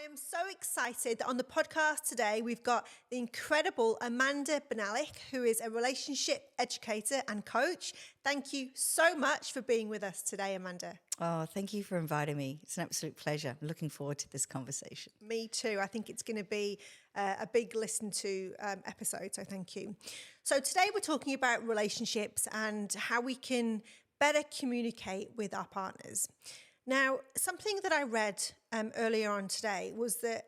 I'm so excited that on the podcast today, we've got the incredible Amanda Benalik, who is a relationship educator and coach. Thank you so much for being with us today, Amanda. Oh, thank you for inviting me. It's an absolute pleasure. I'm looking forward to this conversation. Me too. I think it's going to be a big listen to episode, so thank you. So today we're talking about relationships and how we can better communicate with our partners. Now, something that I read earlier on today was that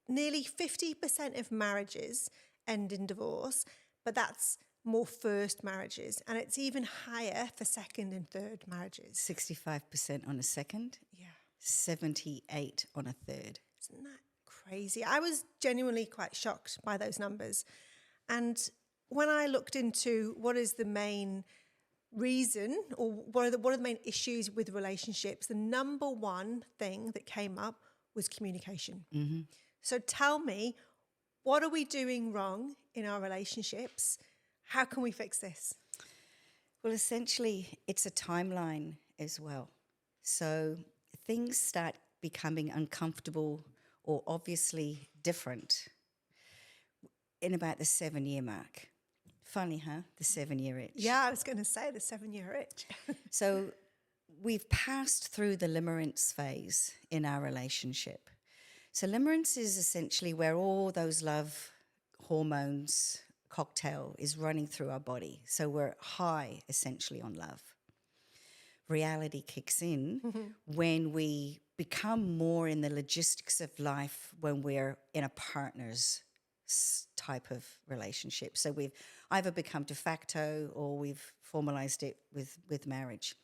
nearly 50% of marriages end in divorce, but that's more first marriages, and it's even higher for second and third marriages. 65% on a second, Yeah. 78 on a third. Isn't that crazy? I was genuinely quite shocked by those numbers. And when I looked into what is the main reason or what are the main issues with relationships, the number one thing that came up was communication. Mm-hmm. So tell me, what are we doing wrong in our relationships? How can we fix this? Well, essentially, it's a timeline as well. So things start becoming uncomfortable or obviously different in about the 7-year mark. Funny, huh? The 7-year itch. Yeah, I was going to say the 7-year itch. So we've passed through the limerence phase in our relationship. So limerence is essentially where all those love hormones cocktail is running through our body. So we're high essentially on love. Reality kicks in when we become more in the logistics of life when we're in a partner's type of relationship. So we've either become de facto or we've formalized it with marriage.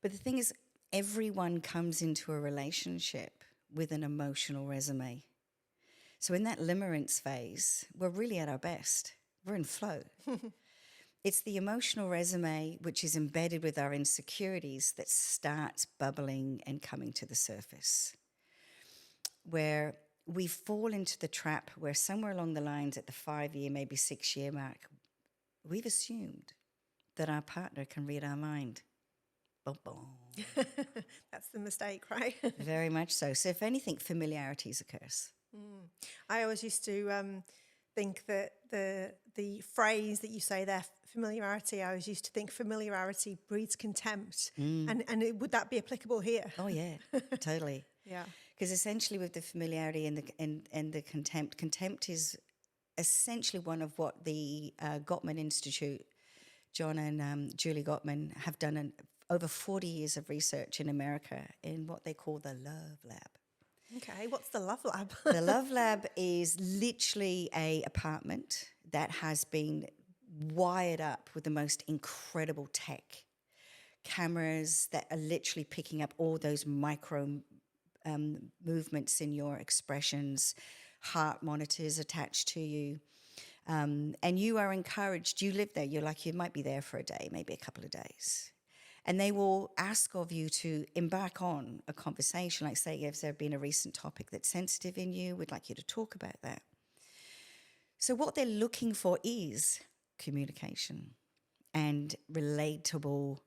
But the thing is, everyone comes into a relationship with an emotional resume. So in that limerence phase, we're really at our best. We're in flow. It's the emotional resume which is embedded with our insecurities that starts bubbling and coming to the surface, where we fall into the trap where somewhere along the lines at the 5-year, maybe 6-year mark, we've assumed that our partner can read our mind. Boom, boom. That's the mistake, right? Very much so. So if anything, familiarity is a curse. I always used to think that the phrase that you say there, familiarity, I always used to think familiarity breeds contempt. And would that be applicable here? Oh, yeah, totally. Yeah. Because essentially with the familiarity and the contempt is essentially one of what the Gottman Institute, John and Julie Gottman, have done over 40 years of research in America in what they call the Love Lab. Okay, what's the Love Lab? The Love Lab is literally a apartment that has been wired up with the most incredible tech. Cameras that are literally picking up all those micro movements in your expressions, heart monitors attached to you. And you are encouraged, you live there, you might be there for a day, maybe a couple of days. And they will ask of you to embark on a conversation, like say if there been a recent topic that's sensitive in you, we'd like you to talk about that. So what they're looking for is communication and relatable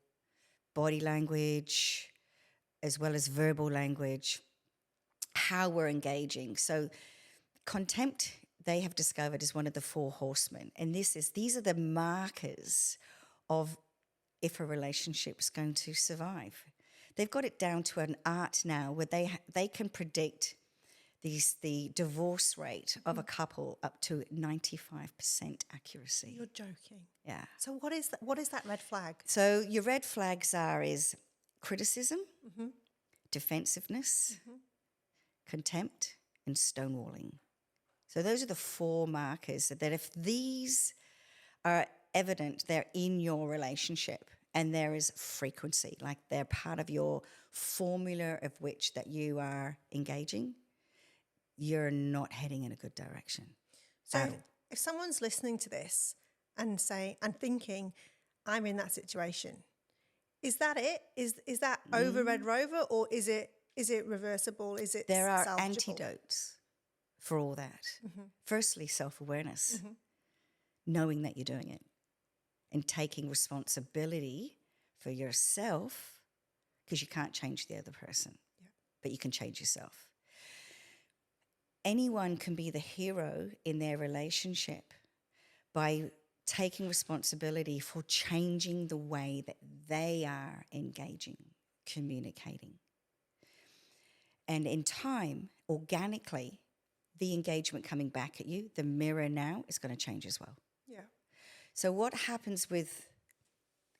body language, as well as verbal language, how we're engaging. So contempt, they have discovered, is one of the 4 horsemen. And these are the markers of if a relationship's going to survive. They've got it down to an art now where they can predict the divorce rate of a couple up to 95% accuracy. You're joking. Yeah. So what is that red flag? So your red flags is criticism, defensiveness, contempt, and stonewalling. So those are the 4 markers that if these are evident, they're in your relationship and there is frequency, like they're part of your formula of which that you are engaging, you're not heading in a good direction. So if someone's listening to this and thinking, I'm in that situation, is that it? Is that over Red Rover, or is it reversible? Is it There are salvageable? antidotes for all that. Firstly, self-awareness, knowing that you're doing it and taking responsibility for yourself, because you can't change the other person, but you can change yourself. anyone can be the hero in their relationship by taking responsibility for changing the way that they are engaging, communicating. And in time, organically, the engagement coming back at you, the mirror now, is going to change as well. Yeah. So what happens with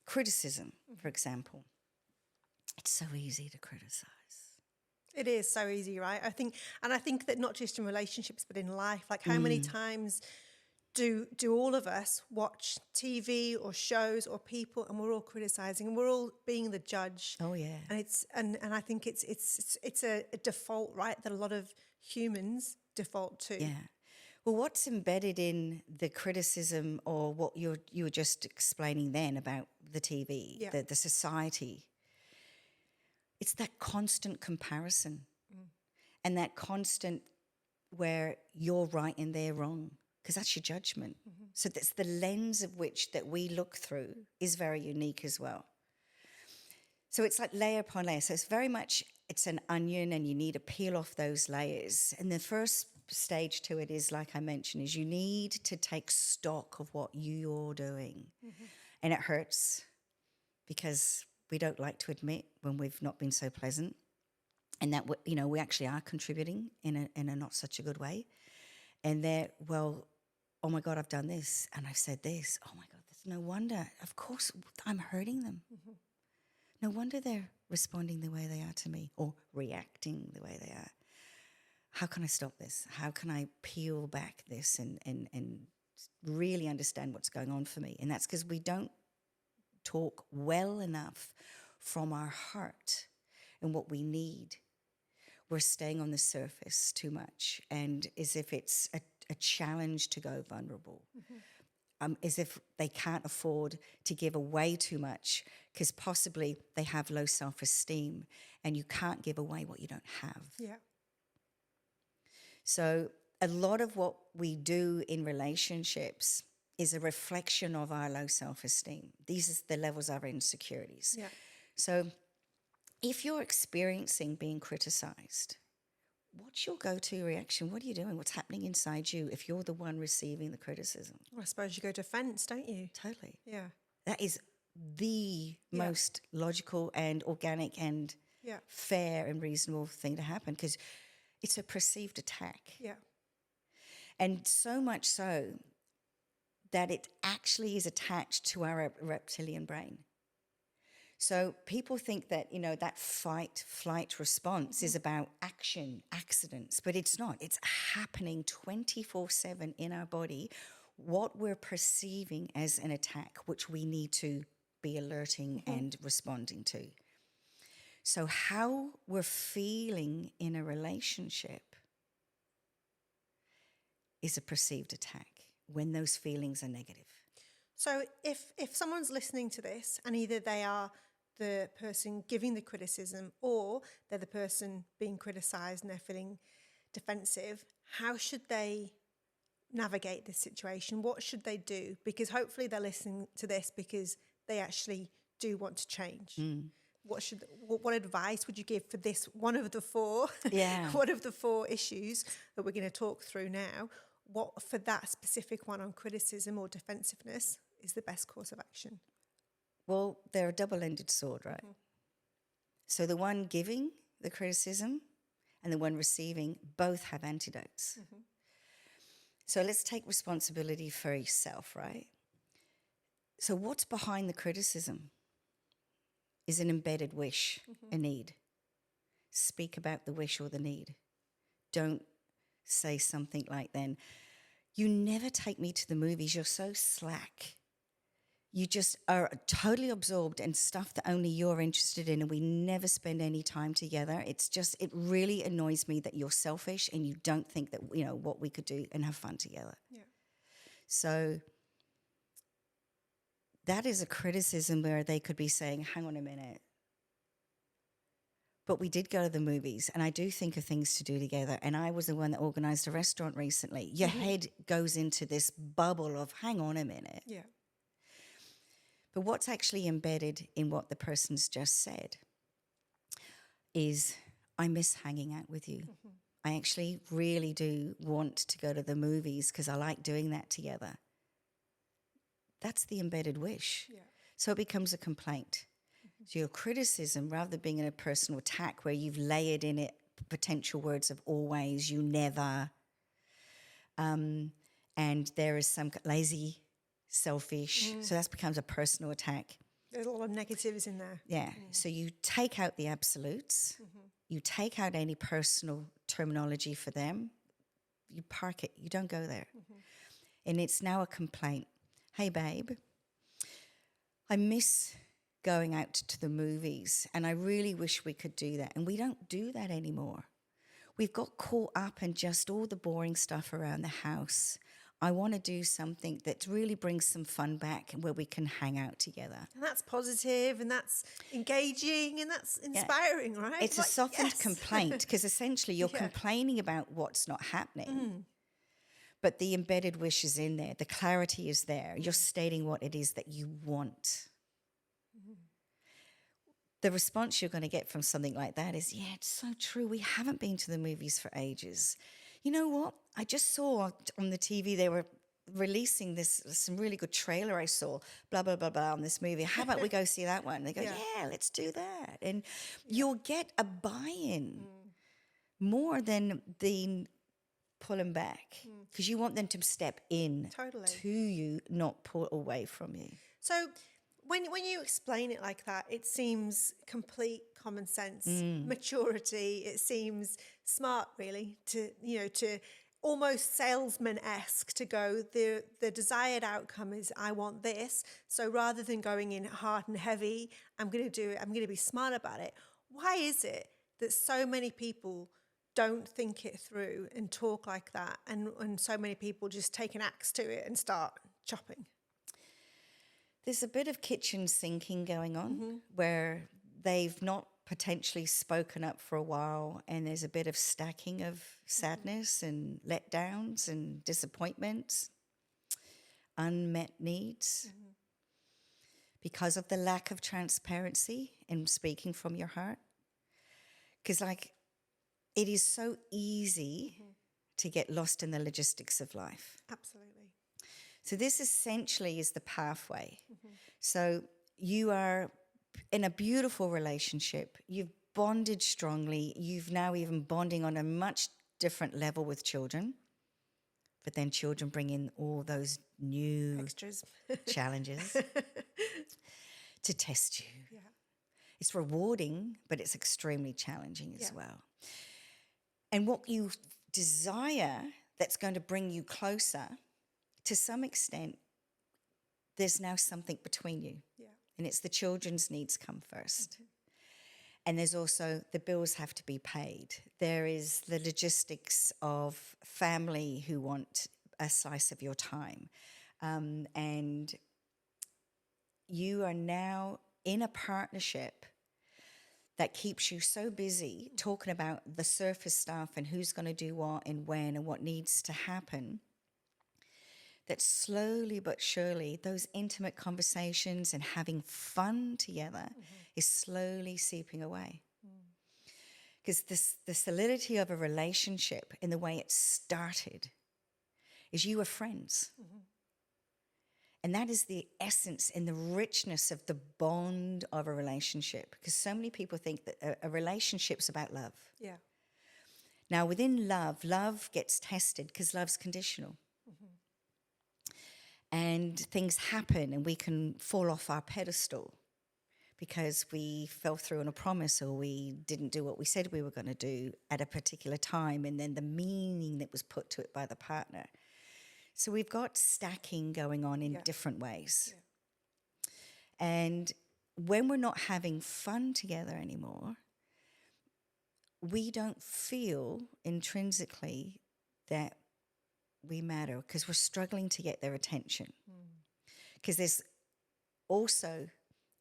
criticism, for example? It's so easy to criticize. It is so easy, right? I think that not just in relationships, but in life, like how many times do all of us watch TV or shows or people, and we're all criticizing and we're all being the judge. Oh yeah. And it's and I think it's a default, right, that a lot of humans default to. Yeah. Well, what's embedded in the criticism, or what you were just explaining then about the TV, the society, it's that constant comparison and that constant where you're right and they're wrong, because that's your judgment. So that's the lens of which that we look through is very unique as well. So it's like layer upon layer. So it's very much, it's an onion, and you need to peel off those layers. And the first stage to it is, like I mentioned, is you need to take stock of what you're doing. And it hurts because we don't like to admit when we've not been so pleasant, and that we actually are contributing in a not such a good way. And they're, well, oh my God, I've done this and I've said this. Oh my God, there's no wonder. Of course, I'm hurting them. No wonder they're responding the way they are to me, or reacting the way they are. How can I stop this? How can I peel back this and really understand what's going on for me? And that's because we don't talk well enough from our heart and what we need. We're staying on the surface too much, and as if it's a challenge to go vulnerable. As if they can't afford to give away too much because possibly they have low self-esteem, and you can't give away what you don't have. Yeah. So a lot of what we do in relationships is a reflection of our low self-esteem. These are the levels of our insecurities. Yeah. So if you're experiencing being criticized, what's your go-to reaction? What are you doing? What's happening inside you if you're the one receiving the criticism? Well, I suppose you go defense, don't you? Totally. Yeah. That is the most logical and organic and fair and reasonable thing to happen, because it's a perceived attack. Yeah. And so much so that it actually is attached to our reptilian brain. So people think that, that fight-flight response is about action, accidents, but it's not. It's happening 24/7 in our body, what we're perceiving as an attack, which we need to be alerting and responding to. So how we're feeling in a relationship is a perceived attack when those feelings are negative. So if someone's listening to this, and either they are the person giving the criticism or they're the person being criticized and they're feeling defensive, how should they navigate this situation? What should they do? Because hopefully they're listening to this because they actually do want to change. What advice would you give for this one of the four? One of the four issues that we're going to talk through now? What for that specific one on criticism or defensiveness is the best course of action? Well, they're a double-ended sword, right? So the one giving the criticism and the one receiving both have antidotes. So let's take responsibility for yourself, right? So what's behind the criticism is an embedded wish, a need. Speak about the wish or the need. Don't say something like, then, you never take me to the movies, you're so slack. You just are totally absorbed in stuff that only you're interested in, and we never spend any time together. It really annoys me that you're selfish and you don't think that, what we could do and have fun together. Yeah. So that is a criticism where they could be saying, hang on a minute, but we did go to the movies and I do think of things to do together, and I was the one that organized a restaurant recently. Your head goes into this bubble of, hang on a minute. Yeah. But what's actually embedded in what the person's just said is, I miss hanging out with you. I actually really do want to go to the movies because I like doing that together. That's the embedded wish. Yeah. So it becomes a complaint. So your criticism, rather than being in a personal attack where you've layered in it potential words of always, you never, and there is some lazy, selfish. So that becomes a personal attack. There's a lot of negatives in there. Yeah. So you take out the absolutes. You take out any personal terminology for them. You park it. You don't go there. And it's now a complaint. Hey, babe, I miss going out to the movies and I really wish we could do that. And we don't do that anymore. We've got caught up in just all the boring stuff around the house. I want to do something that really brings some fun back and where we can hang out together. And that's positive and that's engaging and that's inspiring, right? It's a softened complaint because essentially you're complaining about what's not happening. But the embedded wish is in there. The clarity is there. You're stating what it is that you want. The response you're going to get from something like that is, yeah, it's so true. We haven't been to the movies for ages. You know what? I just saw on the TV they were releasing some really good trailer I saw, blah, blah, blah, blah, on this movie. How about we go see that one? They go, yeah, let's do that. And you'll get a buy-in more than the pulling back because you want them to step in to you, not pull away from you. So when you explain it like that, it seems complete common sense, maturity. It seems smart, really, to almost salesman-esque to go, the desired outcome is I want this. So rather than going in hard and heavy, I'm going to do it. I'm going to be smart about it. Why is it that so many people don't think it through and talk like that, and so many people just take an axe to it and start chopping? There's a bit of kitchen sinking going on where they've not potentially spoken up for a while, and there's a bit of stacking of sadness and letdowns and disappointments, unmet needs because of the lack of transparency and speaking from your heart. Because it is so easy to get lost in the logistics of life. Absolutely. So this essentially is the pathway. So you are in a beautiful relationship. You've bonded strongly. You've now even bonding on a much different level with children. But then children bring in all those new Extras. challenges to test you. Yeah. It's rewarding, but it's extremely challenging as well. And what you desire that's going to bring you closer, to some extent, there's now something between you. Yeah. And it's the children's needs come first. And there's also the bills have to be paid. There is the logistics of family who want a slice of your time. And you are now in a partnership that keeps you so busy talking about the surface stuff and who's going to do what and when and what needs to happen, that slowly but surely those intimate conversations and having fun together is slowly seeping away. Because the solidity of a relationship in the way it started is you were friends. And that is the essence and the richness of the bond of a relationship. Because so many people think that a relationship's about love. Yeah. Now, within love, love gets tested because love's conditional. And things happen and we can fall off our pedestal because we fell through on a promise or we didn't do what we said we were going to do at a particular time, and then the meaning that was put to it by the partner. So we've got stacking going on in different ways. Yeah. And when we're not having fun together anymore, we don't feel intrinsically that we matter because we're struggling to get their attention. Because there's also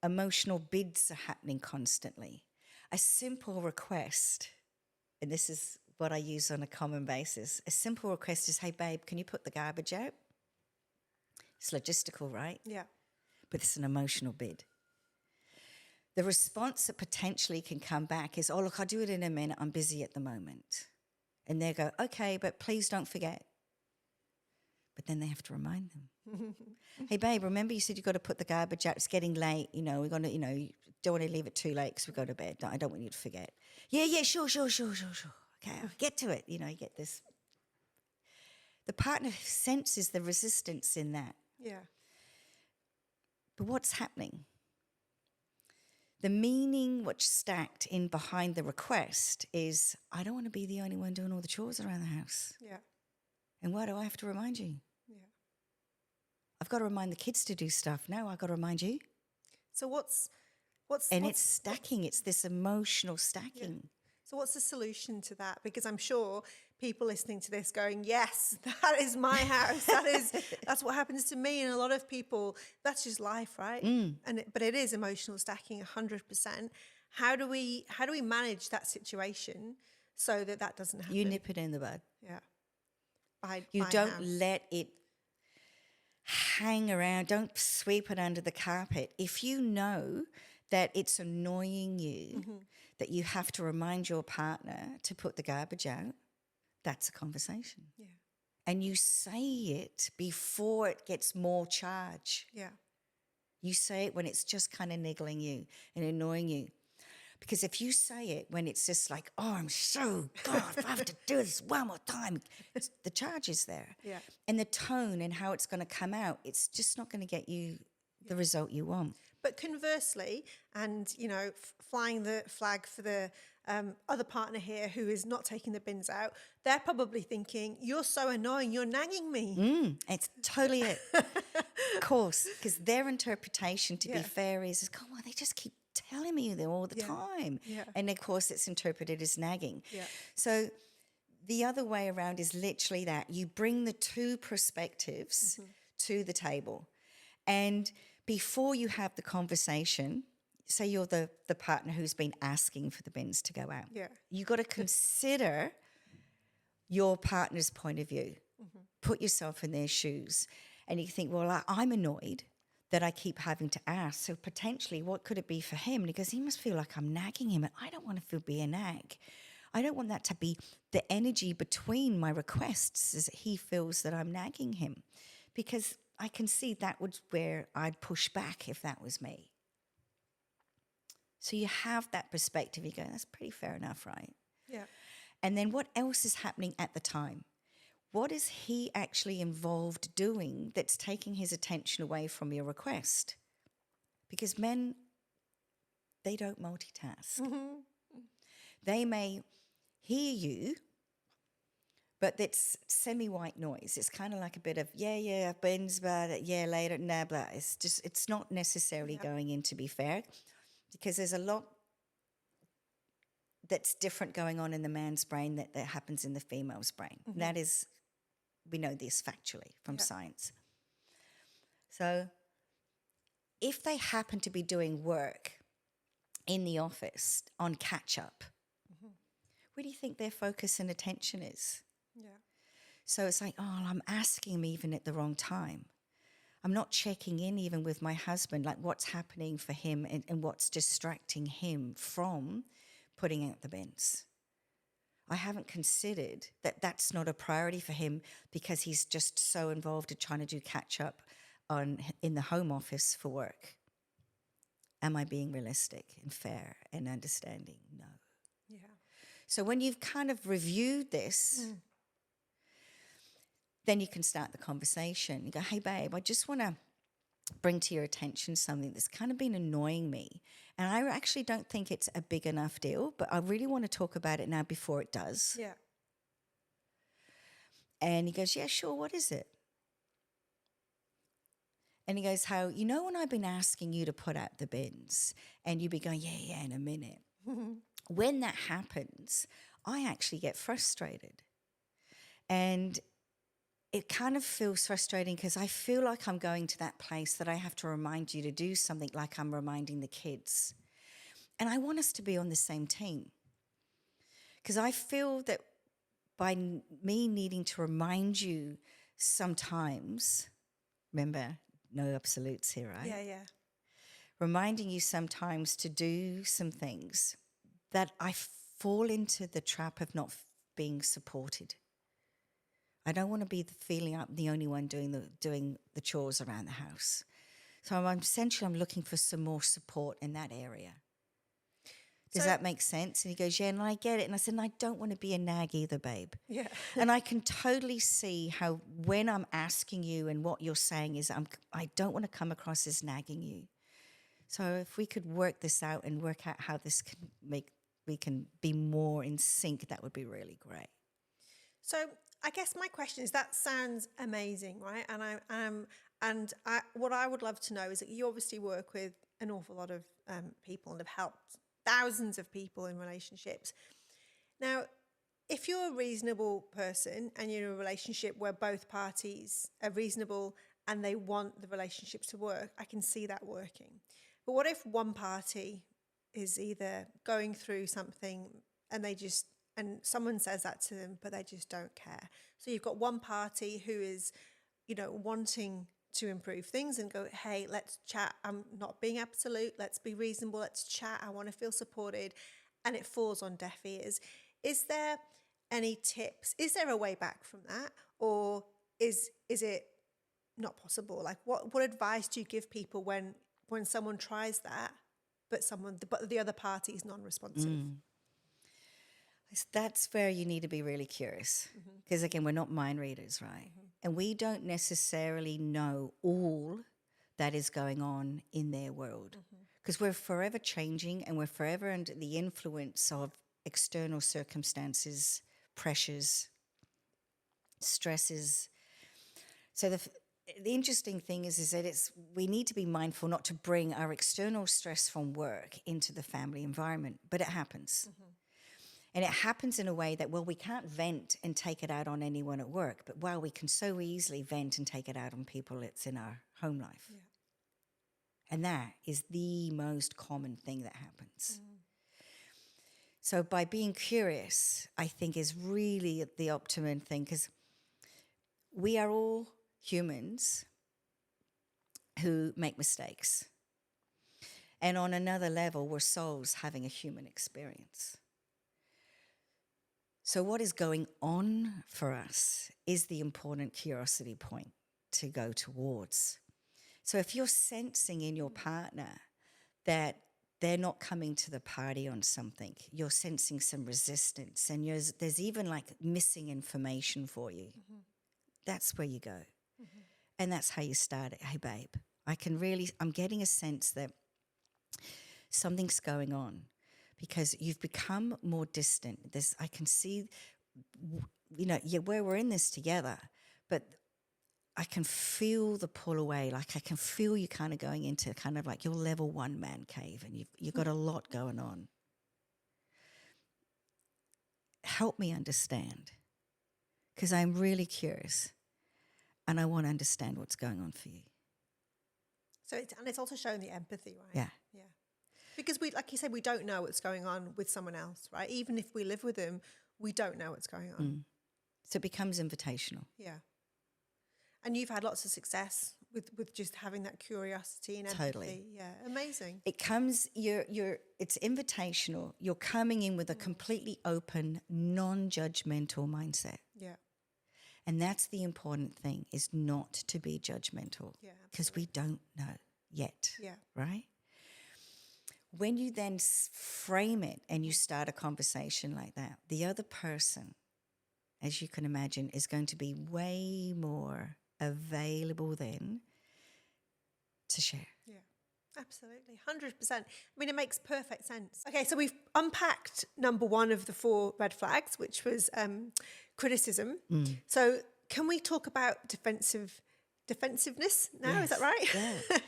emotional bids are happening constantly. A simple request, and this is what I use on a common basis, a simple request is, hey, babe, can you put the garbage out? It's logistical, right? Yeah. But it's an emotional bid. The response that potentially can come back is, oh, look, I'll do it in a minute. I'm busy at the moment. And they go, okay, but please don't forget. But then they have to remind them. Hey, babe, remember you said you got to put the garbage out. It's getting late. You know, we're going to, you know, you don't want to leave it too late because we go to bed. I don't want you to forget. Yeah, sure. Okay, I'll get to it. You know, you get this. The partner senses the resistance in that. Yeah. But what's happening? The meaning what's stacked in behind the request is, I don't want to be the only one doing all the chores around the house. Yeah. And why do I have to remind you? Yeah. I've got to remind the kids to do stuff. No, I've got to remind you. So It's stacking. It's this emotional stacking. Yeah. So what's the solution to that? Because I'm sure people listening to this going, yes, that is my house. That's what happens to me. And a lot of people, that's just life, right? But it is emotional stacking 100%. How do we manage that situation so that doesn't happen? You nip it in the bud. Yeah. You don't let it hang around. Don't sweep it under the carpet. If you know that it's annoying you, that you have to remind your partner to put the garbage out, that's a conversation. Yeah. And you say it before it gets more charge. Yeah. You say it when it's just kind of niggling you and annoying you. Because if you say it when it's just like, oh, I'm so, God, I have to do this one more time, the charge is there. Yeah. And the tone and how it's going to come out, it's just not going to get you the result you want. But conversely, and, you know, flying the flag for the other partner here who is not taking the bins out, they're probably thinking, you're so annoying, you're nagging me. It's totally it. Of course, because their interpretation, to be fair, is, oh, well, they just keep telling me them all the time. Yeah. And, of course, it's interpreted as nagging. Yeah. So the other way around is literally that. You bring the two perspectives to the table. And before you have the conversation, say you're the partner who's been asking for the bins to go out. Yeah. You got to consider your partner's point of view. Put yourself in their shoes. And you think, well, I'm annoyed that I keep having to ask. So potentially, what could it be for him? And he goes, he must feel like I'm nagging him. And I don't want to be a nag. I don't want that to be the energy between my requests, is that he feels that I'm nagging him. Because I can see that was where I'd push back if that was me. So you have that perspective. You go, that's pretty fair enough, right? Yeah. And then what else is happening at the time? What is he actually involved doing that's taking his attention away from your request? Because men, they don't multitask. They may hear you, but it's semi-white noise. It's kind of like a bit of, yeah, bins, but yeah, later, nah, blah. It's not necessarily going in, to be fair, because there's a lot that's different going on in the man's brain that happens in the female's brain. That is, we know this factually from science. So if they happen to be doing work in the office on catch-up, where do you think their focus and attention is? Yeah. So it's like, oh, I'm asking him even at the wrong time. I'm not checking in even with my husband, like what's happening for him and what's distracting him from putting out the bins. I haven't considered that that's not a priority for him because he's just so involved in trying to do catch-up in the home office for work. Am I being realistic and fair and understanding? No. Yeah. So when you've kind of reviewed this, then you can start the conversation. You go, hey, babe, I just want to bring to your attention something that's kind of been annoying me. And I actually don't think it's a big enough deal, but I really want to talk about it now before it does. Yeah. And he goes, yeah, sure, what is it? And he goes, when I've been asking you to put out the bins and you be going, yeah, in a minute. When that happens, I actually get frustrated. And it kind of feels frustrating because I feel like I'm going to that place that I have to remind you to do something like I'm reminding the kids. And I want us to be on the same team. Because I feel that by me needing to remind you sometimes, remember, no absolutes here, right? Yeah. Reminding you sometimes to do some things that I fall into the trap of not being supported. I don't want to be the feeling I'm the only one doing the chores around the house. So I'm looking for some more support in that area. Does that make sense? And he goes, yeah, and I get it. And I said, and I don't want to be a nag either, babe. Yeah. And I can totally see how when I'm asking you and what you're saying is I don't want to come across as nagging you. So if we could work this out and work out how this we can be more in sync, that would be really great. So I guess my question is, that sounds amazing, right? And what I would love to know is that you obviously work with an awful lot of people and have helped thousands of people in relationships. Now, if you're a reasonable person and you're in a relationship where both parties are reasonable and they want the relationship to work, I can see that working. But what if one party is either going through something and someone says that to them, but they just don't care? So you've got one party who is, wanting to improve things and go, hey, let's chat. I'm not being absolute. Let's be reasonable. Let's chat. I want to feel supported. And it falls on deaf ears. Is there any tips? Is there a way back from that? Or is it not possible? Like what advice do you give people when someone tries that, but the other party is non-responsive? That's where you need to be really curious. Because again, we're not mind readers, right? And we don't necessarily know all that is going on in their world. Because we're forever changing and we're forever under the influence of external circumstances, pressures, stresses. So the interesting thing is that we need to be mindful not to bring our external stress from work into the family environment, but it happens. And it happens in a way that, we can't vent and take it out on anyone at work, but we can so easily vent and take it out on people that's in our home life. Yeah. And that is the most common thing that happens. So by being curious, I think is really the optimum thing, because we are all humans who make mistakes. And on another level, we're souls having a human experience. So what is going on for us is the important curiosity point to go towards. So if you're sensing in your partner that they're not coming to the party on something, you're sensing some resistance, and there's even like missing information for you, that's where you go. And that's how you start it. Hey, babe, I'm getting a sense that something's going on, because you've become more distant. I can see, where we're in this together, but I can feel the pull away. Like I can feel you kind of going into kind of like your level 1 man cave, and you've got a lot going on. Help me understand, because I'm really curious and I want to understand what's going on for you. So it's also showing the empathy, right? Yeah. Yeah. Because like you said, we don't know what's going on with someone else, right? Even if we live with them, we don't know what's going on. So it becomes invitational. Yeah. And you've had lots of success with just having that curiosity and empathy. Totally. Yeah, amazing. It comes, it's invitational. You're coming in with a completely open, non-judgmental mindset. Yeah. And that's the important thing, is not to be judgmental. Yeah, because we don't know yet. Yeah. Right? When you then frame it and you start a conversation like that, the other person, as you can imagine, is going to be way more available then to share. Yeah, absolutely. 100%. I mean, it makes perfect sense. Okay, so we've unpacked number 1 of the 4 red flags, which was criticism. So can we talk about defensiveness now? Yes. Is that right? Yeah.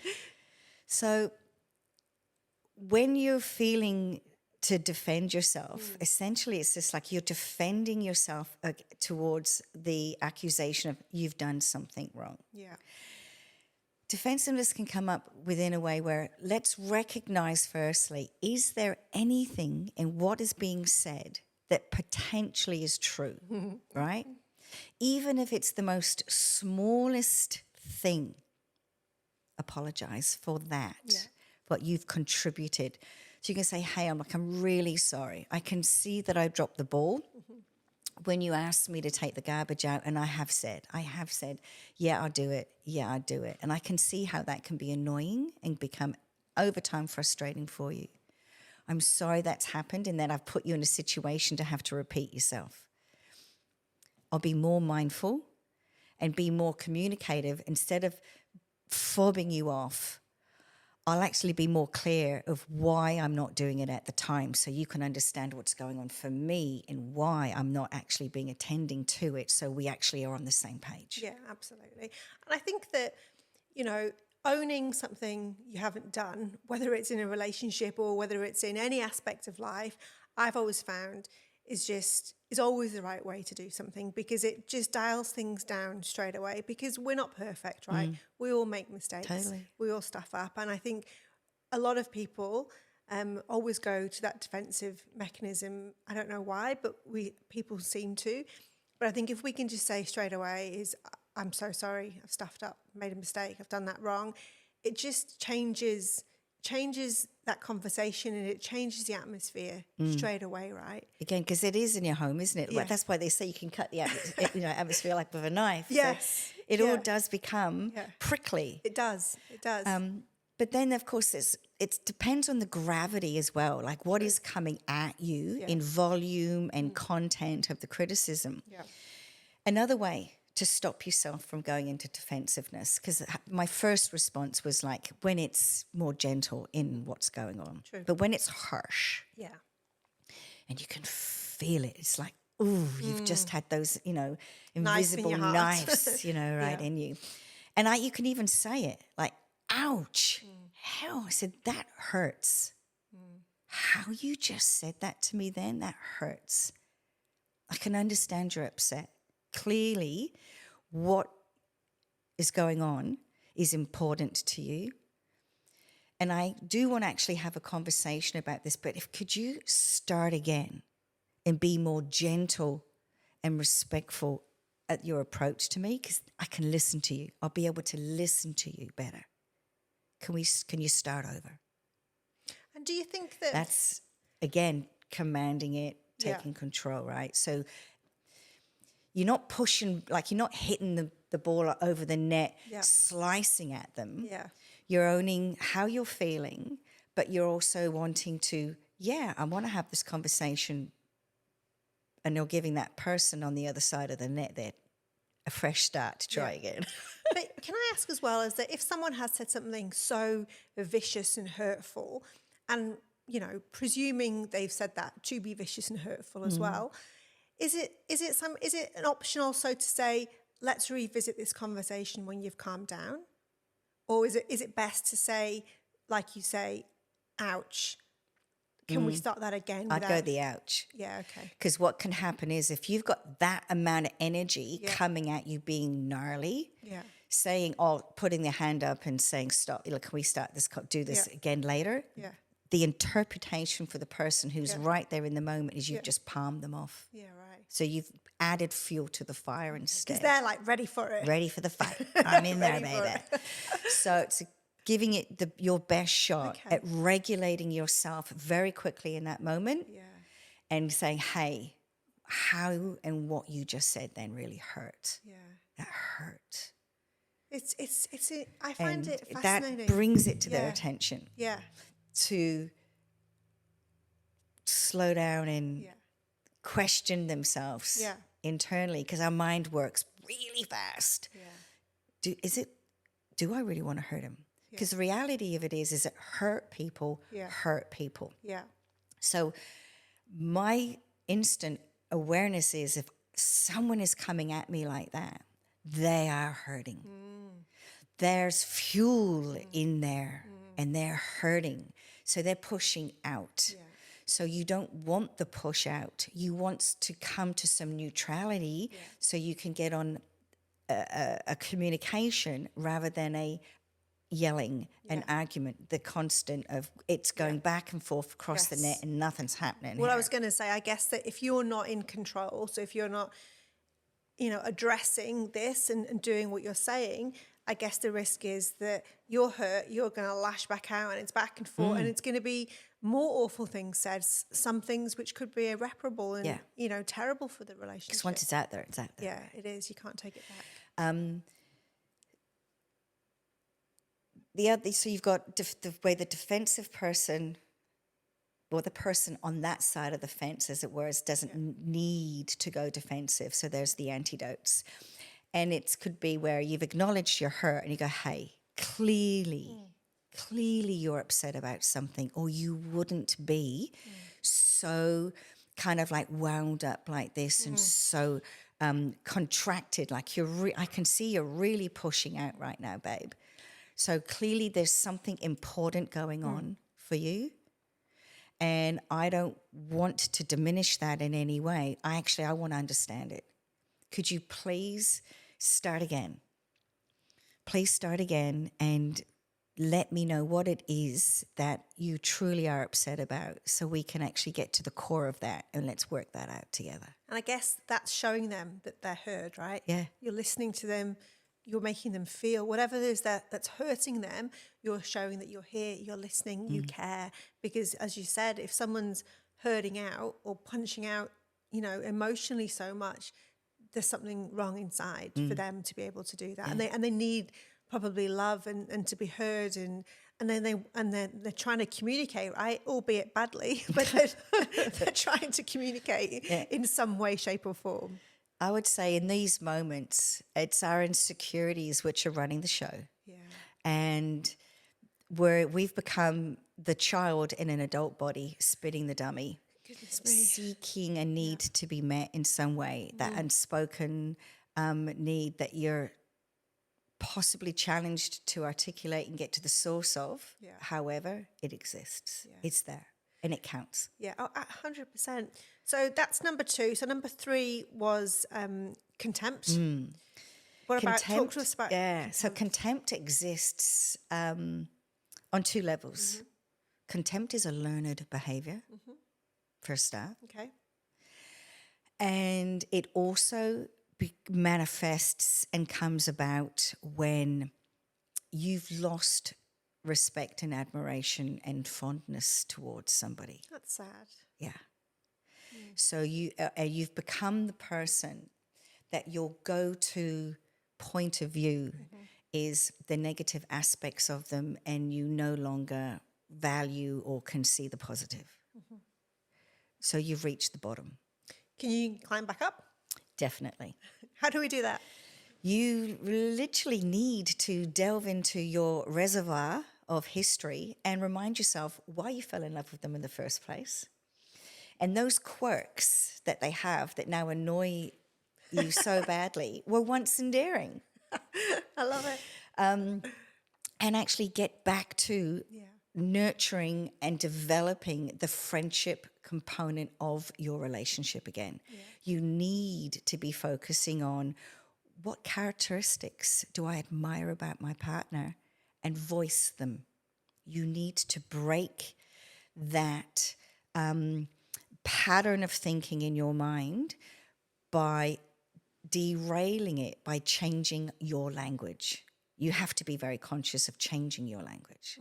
So when you're feeling to defend yourself, essentially it's just like you're defending yourself towards the accusation of you've done something wrong. Yeah. Defensiveness can come up within a way where let's recognize firstly, is there anything in what is being said that potentially is true, right? Even if it's the most smallest thing, apologize for that. Yeah. What you've contributed. So you can say, hey, I'm really sorry. I can see that I dropped the ball when you ask me to take the garbage out, and I have said, yeah, I'll do it. Yeah, I'll do it. And I can see how that can be annoying and become over time frustrating for you. I'm sorry that's happened and that I've put you in a situation to have to repeat yourself. I'll be more mindful and be more communicative. Instead of fobbing you off, I'll actually be more clear of why I'm not doing it at the time, so you can understand what's going on for me and why I'm not actually being attending to it, so we actually are on the same page. Yeah, absolutely. And I think that, you know, owning something you haven't done, whether it's in a relationship or whether it's in any aspect of life, I've always found is always the right way to do something, because it just dials things down straight away, because we're not perfect, right? We all make mistakes. Totally. We all stuff up. And I think a lot of people always go to that defensive mechanism. I don't know why, but people seem to. But I think if we can just say straight away I'm so sorry, I've stuffed up, made a mistake, I've done that wrong, it just changes that conversation, and it changes the atmosphere straight away, right? Again, because it is in your home, isn't it? Yeah. That's why they say you can cut the atmosphere like with a knife. Yes. So it all does become prickly. It does. But then, of course, it depends on the gravity as well, like what is coming at you in volume and content of the criticism. Yeah. Another way to stop yourself from going into defensiveness, because my first response was like when it's more gentle in what's going on. True. But when it's harsh, and you can feel it, it's like, ooh, you've just had those, invisible knives, in you. And you can even say it like, ouch, hell, I said, that hurts. How you just said that to me then, that hurts. I can understand you're upset. Clearly, what is going on is important to you. And I do want to actually have a conversation about this, but could you start again and be more gentle and respectful at your approach to me? Because I can listen to you. I'll be able to listen to you better. Can you start over? And do you think that... That's, again, commanding it, taking control, right? So you're not pushing, like you're not hitting the ball over the net, slicing at them. Yeah. You're owning how you're feeling, but you're also wanting to, I want to have this conversation, and you're giving that person on the other side of the net there a fresh start to try again. But can I ask as well, is that if someone has said something so vicious and hurtful, and, presuming they've said that to be vicious and hurtful as well, is it an option also to say, let's revisit this conversation when you've calmed down? Or is it best to say, like you say, ouch, can we start that again? I'd go the ouch. Yeah, okay. Because what can happen is if you've got that amount of energy coming at you being gnarly, saying, putting their hand up and saying, stop, can we start this, do this again later? Yeah. The interpretation for the person who's right there in the moment is you've just palmed them off. Yeah, right. So you've added fuel to the fire instead. Because they're like ready for it. Ready for the fight. I'm in there, baby. So it's giving it your best shot at regulating yourself very quickly in that moment and saying, hey, how and what you just said then really hurt. Yeah. That hurt. I find it That fascinating. brings it to their attention. Yeah. To slow down and question themselves internally, because our mind works really fast. Yeah. Do I really want to hurt him? Because the reality of it is that hurt people hurt people. Yeah. So my instant awareness is if someone is coming at me like that, they are hurting. There's fuel in there and they're hurting. So they're pushing out. Yeah. So you don't want the push out. You want to come to some neutrality so you can get on a communication rather than a yelling, an argument, the constant of it's going back and forth across the net and nothing's happening. Well, I was going to say, I guess that if you're not in control, so if you're not, addressing this and doing what you're saying, I guess the risk is that you're hurt, you're going to lash back out and it's back and forth and it's going to be more awful things said, some things which could be irreparable and, Yeah. terrible for the relationship. Because once it's out there, it's out there. Yeah, it is. You can't take it back. So you've got the way the defensive person, or the person on that side of the fence, as it were, doesn't need to go defensive. So there's the antidotes. And it could be where you've acknowledged your hurt and you go, hey, clearly you're upset about something, or you wouldn't be so kind of like wound up like this and so contracted. Like I can see you're really pushing out right now, babe. So clearly there's something important going on for you. And I don't want to diminish that in any way. I want to understand it. Could you please start again? Please start again and let me know what it is that you truly are upset about, so we can actually get to the core of that and let's work that out together. And I guess that's showing them that they're heard, right? Yeah. You're listening to them. You're making them feel whatever it is that's hurting them. You're showing that you're here, you're listening, you care. Because as you said, if someone's hurting out or punching out, emotionally so much, there's something wrong inside for them to be able to do that. Yeah. And they need probably love and to be heard, and then they're trying to communicate, right? Albeit badly, but they're trying to communicate in some way, shape or form. I would say in these moments, it's our insecurities which are running the show. Yeah. And we've become the child in an adult body, spitting the dummy, seeking a need to be met in some way, that unspoken need that you're possibly challenged to articulate and get to the source of. Yeah. However, it exists. Yeah. It's there and it counts. Yeah, 100%. So that's number 2. So number 3 was contempt. What about, talk to us about contempt. So contempt exists on 2 levels. Contempt is a learned behavior, for a start. Okay. And it also manifests and comes about when you've lost respect and admiration and fondness towards somebody. That's sad. Yeah. So you've become the person that your go-to point of view is the negative aspects of them, and you no longer value or can see the positive. So you've reached the bottom. Can you climb back up? Definitely. How do we do that? You literally need to delve into your reservoir of history and remind yourself why you fell in love with them in the first place. And those quirks that they have that now annoy you so badly were once endearing. I love it. And actually get back to nurturing and developing the friendship component of your relationship again. Yeah. You need to be focusing on what characteristics do I admire about my partner and voice them. You need to break that pattern of thinking in your mind by derailing it, by changing your language. You have to be very conscious of changing your language.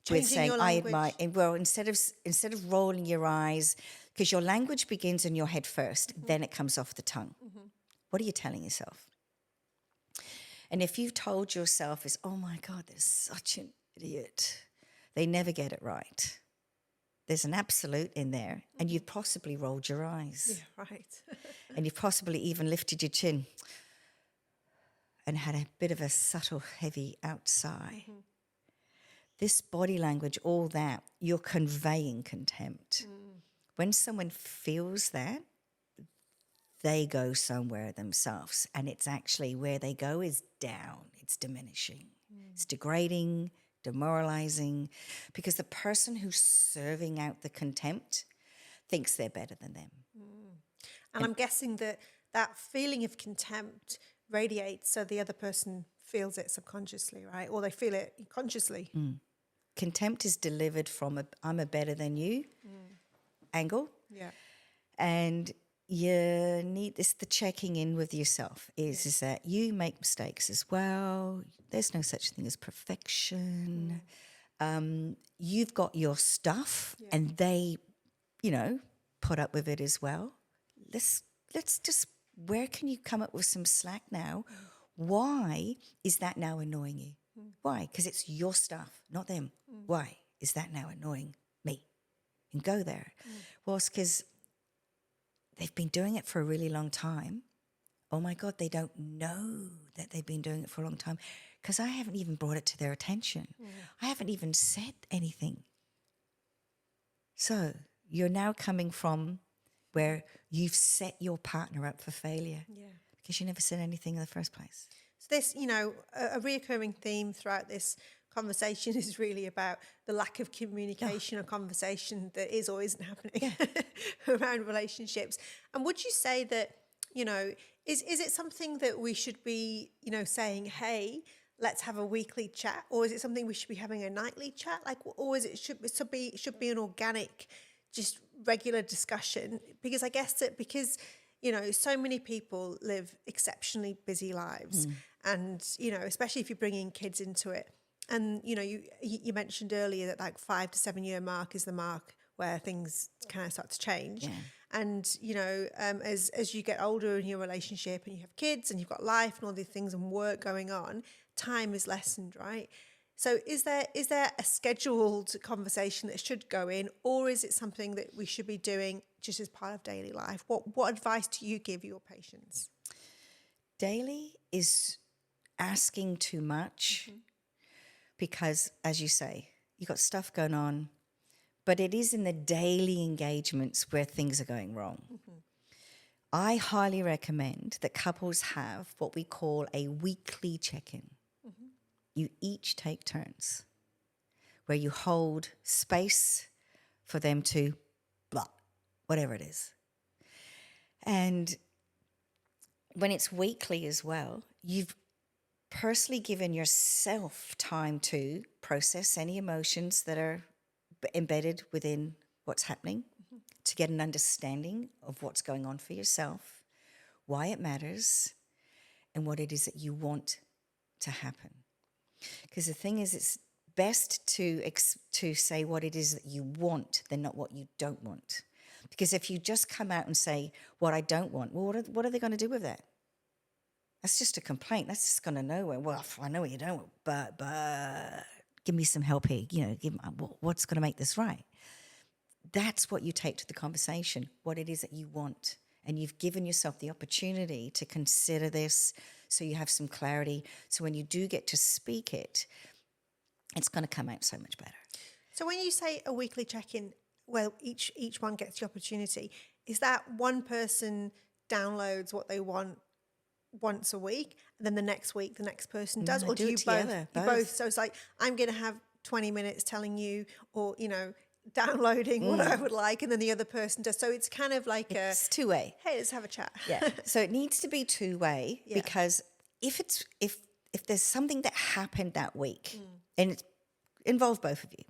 With saying, I admire, well, instead of rolling your eyes, because your language begins in your head first, then it comes off the tongue. What are you telling yourself? And if you've told yourself is, oh my God, there's such an idiot, they never get it right. There's an absolute in there, and you've possibly rolled your eyes. Yeah, right. And you've possibly even lifted your chin and had a bit of a subtle, heavy outside. This body language, all that, you're conveying contempt. When someone feels that, they go somewhere themselves, and it's actually where they go is down. It's diminishing. It's degrading, demoralizing, because the person who's serving out the contempt thinks they're better than them. And I'm guessing that feeling of contempt radiates so the other person feels it subconsciously, right? Or they feel it consciously. Contempt is delivered from I'm a better than you angle. Yeah. And you need this, the checking in with yourself is that you make mistakes as well. There's no such thing as perfection. You've got your stuff and they, put up with it as well. Let's just, where can you come up with some slack now? Why is that now annoying you? Why? Because it's your stuff, not them. Why is that now annoying me? And go there. Well, it's because they've been doing it for a really long time. Oh my God, they don't know that they've been doing it for a long time because I haven't even brought it to their attention. I haven't even said anything. So you're now coming from where you've set your partner up for failure because you never said anything in the first place. So this, a reoccurring theme throughout this conversation is really about the lack of communication or conversation that is or isn't happening around relationships. And would you say that, is it something that we should be, saying, hey, let's have a weekly chat, or is it something we should be having a nightly chat? Or is it should be an organic, just regular discussion? Because I guess that because so many people live exceptionally busy lives, and especially if you're bringing kids into it, and you mentioned earlier that 5 to 7 year mark is the mark where things kind of start to change. And as you get older in your relationship and you have kids and you've got life and all these things and work going on, time is lessened, right? So is there a scheduled conversation that should go in, or is it something that we should be doing just as part of daily life? What advice do you give your patients? Daily is asking too much because, as you say, you've got stuff going on, but it is in the daily engagements where things are going wrong. I highly recommend that couples have what we call a weekly check-in. You each take turns where you hold space for them to blah, whatever it is. And when it's weekly as well, you've personally given yourself time to process any emotions that are embedded within what's happening, to get an understanding of what's going on for yourself, why it matters, and what it is that you want to happen. Because the thing is, it's best to say what it is that you want than not what you don't want. Because if you just come out and say what I don't want, well, what are they going to do with that? That's just a complaint. That's just going to nowhere. Well, I know what you don't want, but give me some help here. What's going to make this right? That's what you take to the conversation, what it is that you want. And you've given yourself the opportunity to consider this so you have some clarity. So when you do get to speak it, it's going to come out so much better. So when you say a weekly check-in, well, each one gets the opportunity, is that one person downloads what they want once a week, and then the next week the next person does? No, or do you together, both? So it's like, I'm going to have 20 minutes telling you, or, downloading what I would like, and then the other person does. So it's kind of like it's two-way. Hey, let's have a chat. Yeah. So it needs to be two-way because if there's something that happened that week and it involved both of you,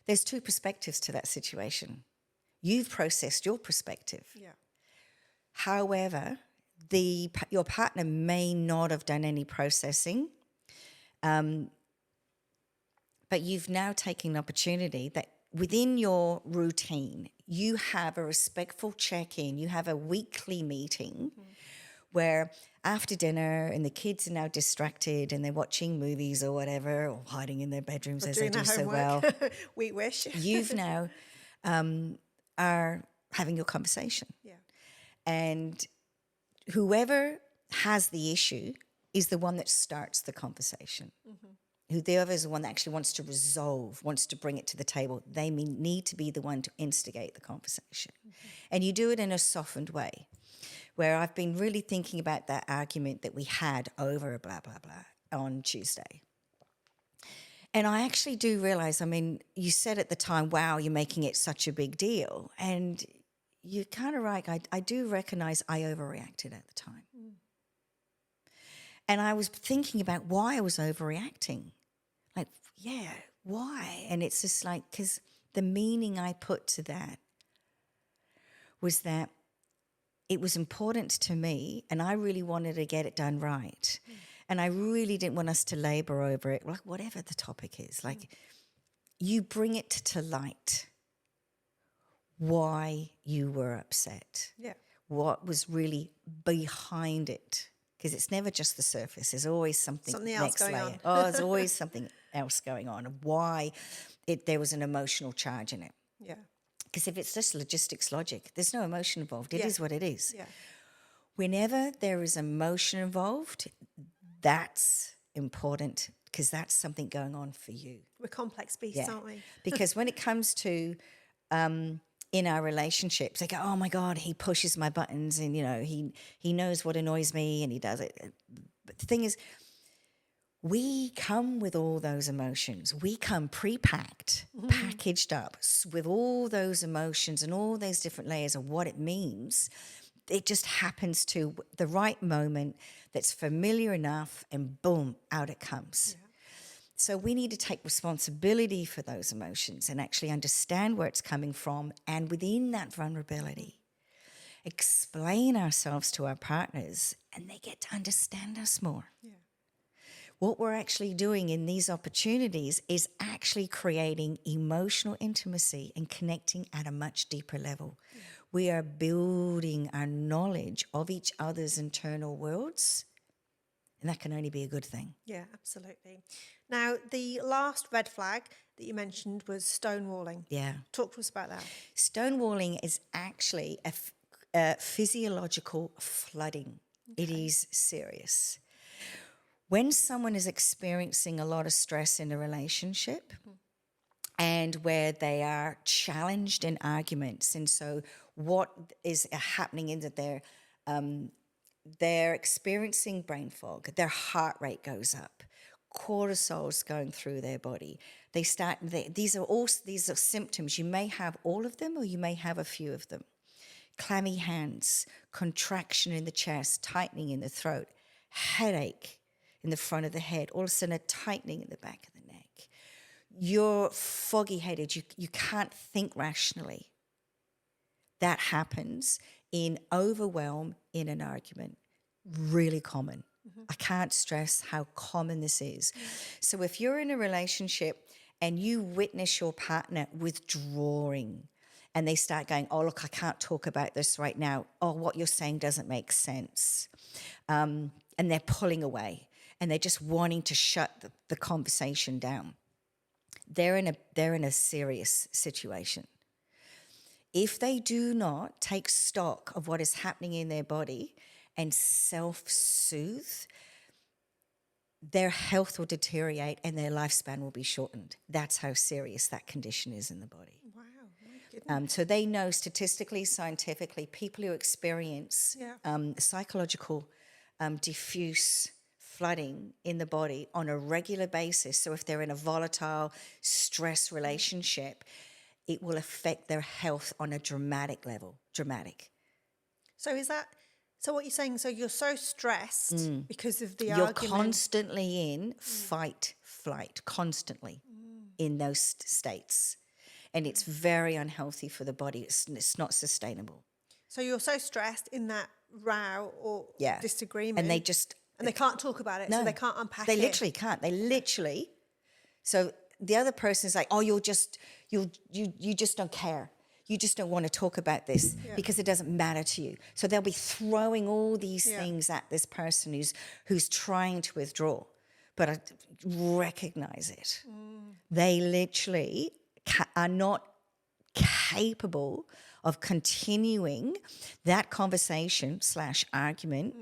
there's two perspectives to that situation. You've processed your perspective. Yeah. However, your partner may not have done any processing, but you've now taken an opportunity that within your routine, you have a respectful check-in, you have a weekly meeting where after dinner and the kids are now distracted and they're watching movies or whatever, or hiding in their bedrooms as they do so well. We wish. You've now are having your conversation. Yeah. And whoever has the issue is the one that starts the conversation. Who the other is the one that actually wants to resolve, wants to bring it to the table. They need to be the one to instigate the conversation. And you do it in a softened way, where I've been really thinking about that argument that we had over blah, blah, blah on Tuesday. And I actually do realize, you said at the time, wow, you're making it such a big deal. And you're kind of right. I do recognize I overreacted at the time. And I was thinking about why I was overreacting. Why? And it's just like, because the meaning I put to that was that it was important to me and I really wanted to get it done right. And I really didn't want us to labor over it, like whatever the topic is. Like, you bring it to light why you were upset. Yeah. What was really behind it. Because it's never just the surface. There's always something Something else next going layer. on. Oh, there's always something else going on. Why there was an emotional charge in it. Yeah. Because if it's just logistics logic, there's no emotion involved. It Yeah. is what it is. Yeah. Whenever there is emotion involved, that's important because that's something going on for you. We're complex beasts, aren't we? Because when it comes to in our relationships, they go, oh my God, he pushes my buttons and, you know, he knows what annoys me and he does it. But the thing is, we come with all those emotions. We come pre-packed, packaged up with all those emotions and all those different layers of what it means. It just happens to the right moment that's familiar enough and boom, out it comes. Yeah. So we need to take responsibility for those emotions and actually understand where it's coming from, and within that vulnerability, explain ourselves to our partners and they get to understand us more. Yeah. What we're actually doing in these opportunities is actually creating emotional intimacy and connecting at a much deeper level. Yeah. We are building our knowledge of each other's internal worlds, and that can only be a good thing. Yeah, absolutely. Now, the last red flag that you mentioned was stonewalling. Yeah. Talk to us about that. Stonewalling is actually a physiological flooding. Okay. It is serious. When someone is experiencing a lot of stress in a relationship and where they are challenged in arguments, and so what is happening is that they're experiencing brain fog, their heart rate goes up, cortisol's going through their body. These are symptoms. You may have all of them or you may have a few of them. Clammy hands, contraction in the chest, tightening in the throat, headache in the front of the head, all of a sudden a tightening in the back of the neck. You're foggy-headed. You can't think rationally. That happens in overwhelm in an argument. Really common. Mm-hmm. I can't stress how common this is. Mm-hmm. So if you're in a relationship and you witness your partner withdrawing and they start going, oh, look, I can't talk about this right now. Oh, what you're saying doesn't make sense. And they're pulling away and they're just wanting to shut the conversation down. They're in a serious situation. If they do not take stock of what is happening in their body and self-soothe, their health will deteriorate and their lifespan will be shortened. That's how serious that condition is in the body. Wow, my goodness. So they know statistically, scientifically, people who experience psychological diffuse flooding in the body on a regular basis, so if they're in a volatile stress relationship, it will affect their health on a dramatic level. Dramatic. So what you're saying, so you're so stressed because of the You're argument. constantly in fight, flight, constantly in those states. And it's very unhealthy for the body. It's not sustainable. So you're so stressed in that row or disagreement. And they can't talk about it, so they can't unpack it. They literally can't. So the other person is like, oh, you just don't care. You just don't want to talk about this because it doesn't matter to you. So they'll be throwing all these things at this person who's trying to withdraw. But I recognize it. They literally are not capable of continuing that conversation / argument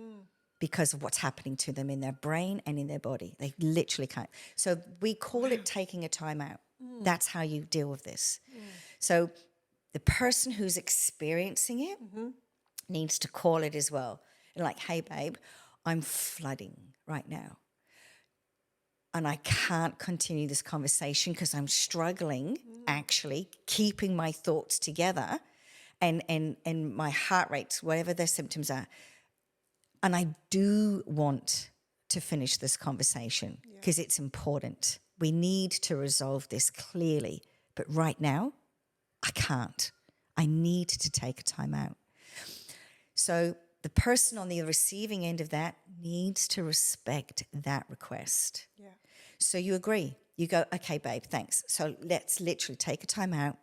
because of what's happening to them in their brain and in their body. They literally can't. So we call it taking a time out. That's how you deal with this. So the person who's experiencing it needs to call it as well. And like, hey, babe, I'm flooding right now. And I can't continue this conversation because I'm struggling actually keeping my thoughts together and my heart rate, whatever their symptoms are. And I do want to finish this conversation because it's important. We need to resolve this clearly. But right now, I can't. I need to take a time out. So the person on the receiving end of that needs to respect that request. Yeah. So you agree. You go, okay, babe, thanks. So let's literally take a time out,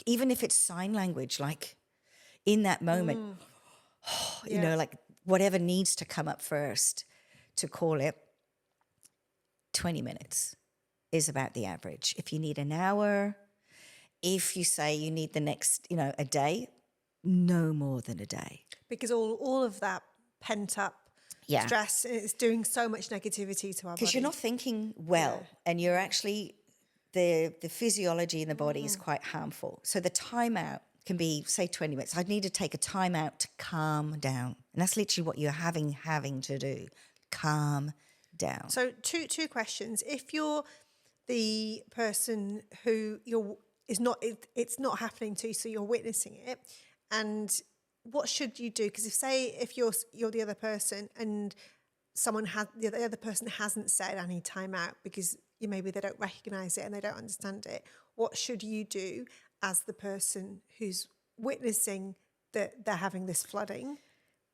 even if it's sign language, like in that moment, you know, like whatever needs to come up first, to call it 20 minutes is about the average. If you need an hour, if you say you need the next, you know, a day, no more than a day. Because all of that pent up Yeah. stress is doing so much negativity to our body. Because you're not thinking well, and you're actually, the physiology in the body is quite harmful. So the timeout can be, say, 20 minutes. I need to take a timeout to calm down. And that's literally what you're having to do. Calm down. So two questions. If you're the person who it's not happening to, so you're witnessing it, and what should you do? Because if you're the other person and the other person hasn't said I need time out because maybe they don't recognize it and they don't understand it, what should you do as the person who's witnessing that they're having this flooding?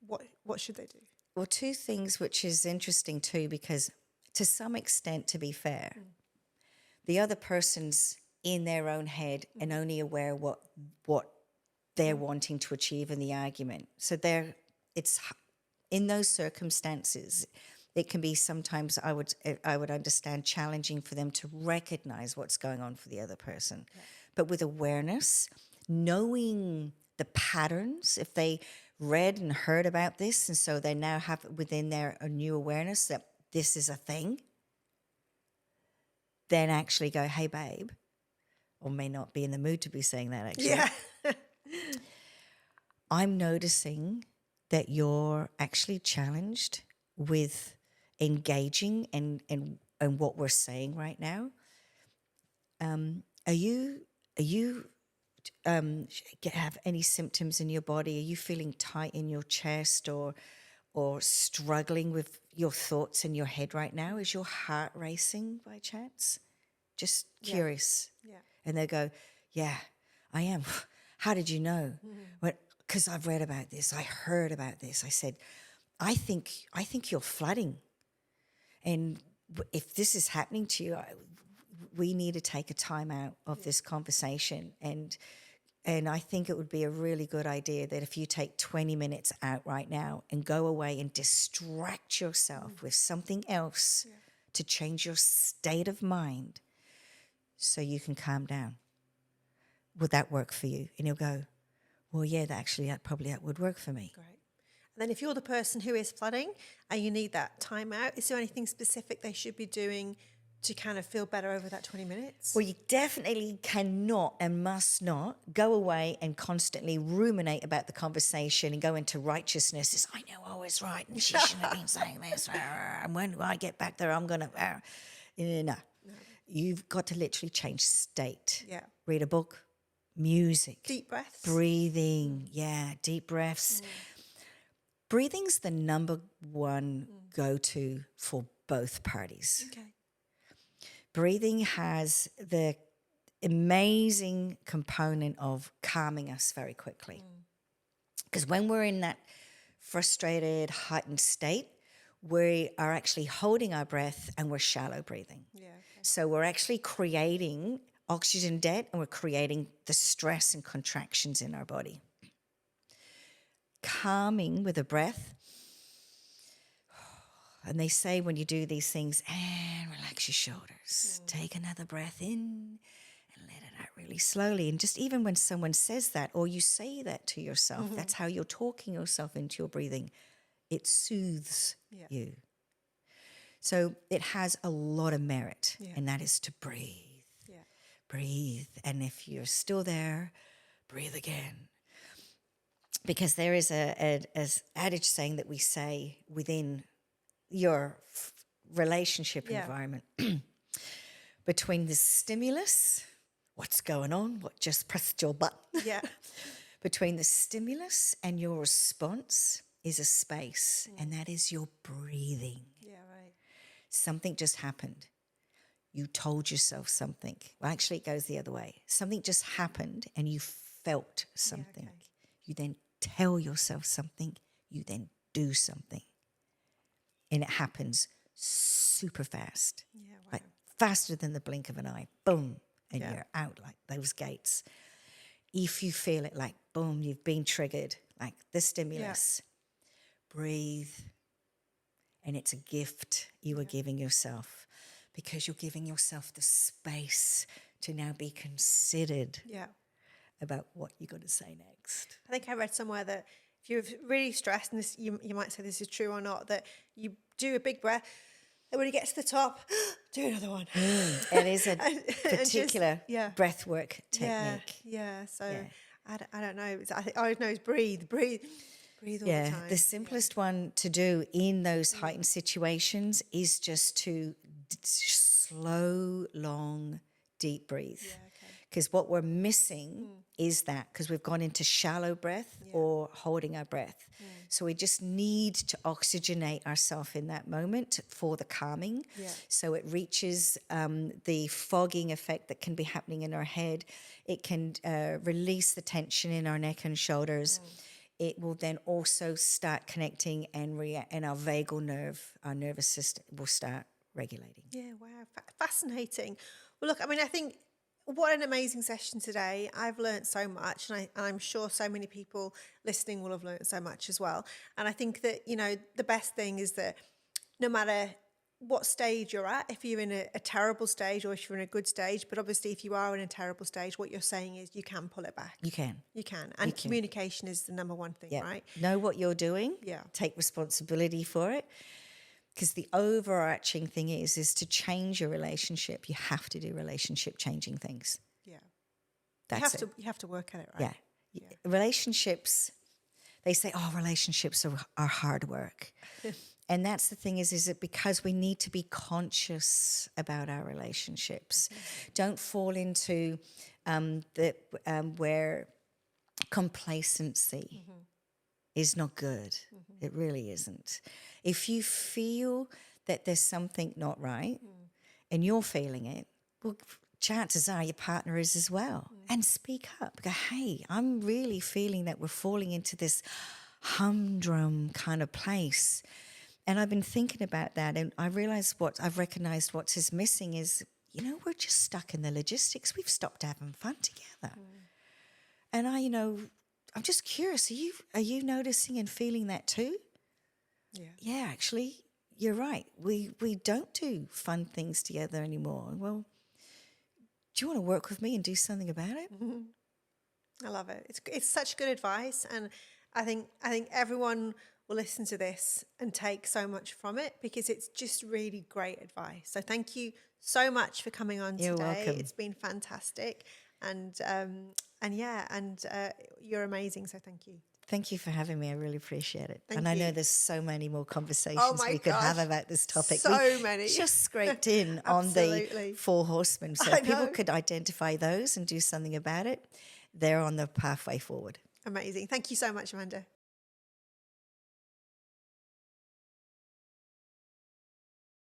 What should they do? Well, two things, which is interesting too, because to some extent, to be fair, the other person's in their own head and only aware what they're wanting to achieve in the argument. So it's in those circumstances, it can be sometimes, I would understand, challenging for them to recognize what's going on for the other person. Yeah. But with awareness, knowing the patterns, if they read and heard about this, and so they now have within their a new awareness that this is a thing, then actually go, hey, babe, or may not be in the mood to be saying that actually. Yeah. I'm noticing that you're actually challenged with engaging and what we're saying right now. Are you have any symptoms in your body? Are you feeling tight in your chest or struggling with your thoughts in your head right now? Is your heart racing by chance? Just curious. Yeah. And they go, yeah, I am. How did you know? Because I've read about this. I heard about this. I said, I think you're flooding. And if this is happening to you, we need to take a time out of this conversation. And I think it would be a really good idea that if you take 20 minutes out right now and go away and distract yourself with something else to change your state of mind so you can calm down. Would that work for you? And you'll go, well, yeah, that would work for me. Great. And then if you're the person who is flooding and you need that time out, is there anything specific they should be doing to kind of feel better over that 20 minutes? Well, you definitely cannot and must not go away and constantly ruminate about the conversation and go into righteousness. It's, I know I was right and she shouldn't have been saying this. And when I get back there, I'm going to... No. You've got to literally change state. Yeah. Read a book, music. Deep breaths. Breathing. Yeah, deep breaths. Breathing's the number one go-to for both parties. Okay. Breathing has the amazing component of calming us very quickly. Because when we're in that frustrated, heightened state, we are actually holding our breath and we're shallow breathing. Yeah. Okay. So we're actually creating oxygen debt and we're creating the stress and contractions in our body. Calming with a breath. And they say when you do these things, and relax your shoulders. Take another breath in and let it out really slowly. And just even when someone says that or you say that to yourself, that's how you're talking yourself into your breathing. It soothes you. So it has a lot of merit, and that is to breathe. Yeah. Breathe. And if you're still there, breathe again. Because there is a adage saying that we say within your relationship environment between the stimulus, what's going on, what just pressed your button. Yeah. Between the stimulus and your response is a space, and that is your breathing. Yeah, right. Something just happened. You told yourself something. Well, actually, it goes the other way. Something just happened and you felt something. Yeah, okay. You then tell yourself something. you then do something. And it happens super fast. Yeah, wow. Like faster than the blink of an eye. Boom. And Yeah. you're out like those gates. If you feel it like, boom, you've been triggered, like the stimulus, breathe. And it's a gift you are giving yourself, because you're giving yourself the space to now be considered about what you're going to say next. I think I read somewhere that if you're really stressed, and this, you might say this is true or not, that you do a big breath, and when you get to the top, do another one. It is a particular breath work technique. Yeah. So I don't know. I think all I know is breathe all the time. The simplest one to do in those heightened situations is just to slow, long, deep breathe. Because what we're missing is that, because we've gone into shallow breath or holding our breath. So we just need to oxygenate ourselves in that moment for the calming. So it reaches the fogging effect that can be happening in our head. It can release the tension in our neck and shoulders. It will then also start connecting and our vagal nerve, our nervous system will start regulating. Yeah, wow. Fascinating. Well, look, I mean, I think what an amazing session today. I've learned so much, and I'm sure so many people listening will have learned so much as well. And I think that, you know, the best thing is that no matter what stage you're at, if you're in a terrible stage or if you're in a good stage, but obviously if you are in a terrible stage, what you're saying is you can pull it back. You can. And communication is the number one thing, right? Know what you're doing. Take responsibility for it. Because the overarching thing is to change your relationship, you have to do relationship changing things. Yeah. That's you have to work at it, right? Yeah. Relationships, they say, relationships are hard work. And that's the thing is it because we need to be conscious about our relationships. Don't fall into where complacency is not good. It really isn't. If you feel that there's something not right and you're feeling it, well, chances are your partner is as well. And speak up. Go, hey, I'm really feeling that we're falling into this humdrum kind of place. And I've been thinking about that, and I've recognized what is missing is, we're just stuck in the logistics. We've stopped having fun together. And I'm just curious, are you noticing and feeling that too? Yeah, actually, you're right. We don't do fun things together anymore. Well, do you want to work with me and do something about it? I love it. It's such good advice, and I think everyone will listen to this and take so much from it, because it's just really great advice. So thank you so much for coming on today. You're welcome. It's been fantastic, and you're amazing. So thank you. Thank you for having me. I really appreciate it. Thank and I you. know there's so many more conversations we could have about this topic. So many. Just scraped in on the 4 horsemen. So if people could identify those and do something about it, they're on the pathway forward. Amazing. Thank you so much, Amanda.